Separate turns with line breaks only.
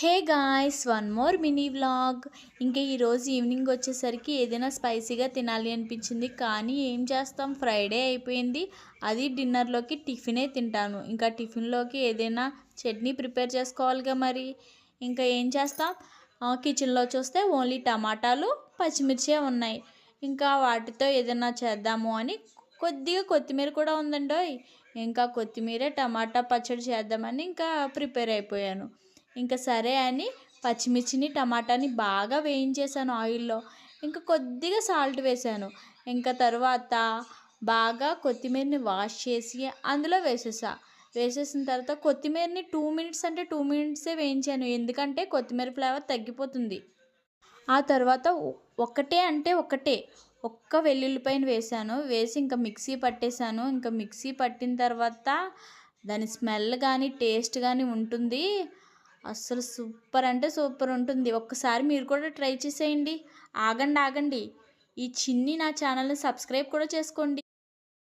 Hey guys, one more mini vlog. ఇంకా ఈరోజు evening వచ్చేసరికి ఏదైనా స్పైసీగా తినాలి అనిపించింది. కానీ ఏం చేస్తాం, ఫ్రైడే అయిపోయింది. అది డిన్నర్లోకి టిఫినే తింటాను. ఇంకా టిఫిన్లోకి ఏదైనా చట్నీ ప్రిపేర్ చేసుకోవాలిగా మరి. ఇంకా ఏం చేస్తాం, కిచెన్లో చూస్తే ఓన్లీ టమాటాలు పచ్చిమిర్చే ఉన్నాయి. ఇంకా వాటితో ఏదైనా చేద్దాము అని కొద్దిగా కొత్తిమీర కూడా ఉందండోయ్. ఇంకా కొత్తిమీర టమాటా పచ్చడి చేద్దామని ఇంకా ప్రిపేర్ అయిపోయాను. ఇంకా సరే అని పచ్చిమిర్చిని టమాటాని బాగా వేయించేసాను ఆయిల్లో. ఇంకా కొద్దిగా సాల్ట్ వేసాను. ఇంకా తర్వాత బాగా కొత్తిమీరని వాష్ చేసి అందులో వేసేసిన తర్వాత కొత్తిమీరని 2 మినిట్స్ అంటే 2 మినిట్సే వేయించాను. ఎందుకంటే కొత్తిమీర ఫ్లేవర్ తగ్గిపోతుంది. ఆ తర్వాత ఒకటే అంటే ఒక్క వెల్లుల్లిపాయను వేసాను. వేసి ఇంకా మిక్సీ పట్టేశాను. ఇంకా మిక్సీ పట్టిన తర్వాత దాని స్మెల్ కానీ టేస్ట్ కానీ ఉంటుంది. అస్సలు సూపర్ అంటే సూపర్ ఉంటుంది. ఒక్కసారి మీరు కూడా ట్రై చేసేయండి. ఆగండి, ఈ చిన్ని నా ఛానల్ని సబ్స్క్రైబ్ కూడా చేసుకోండి.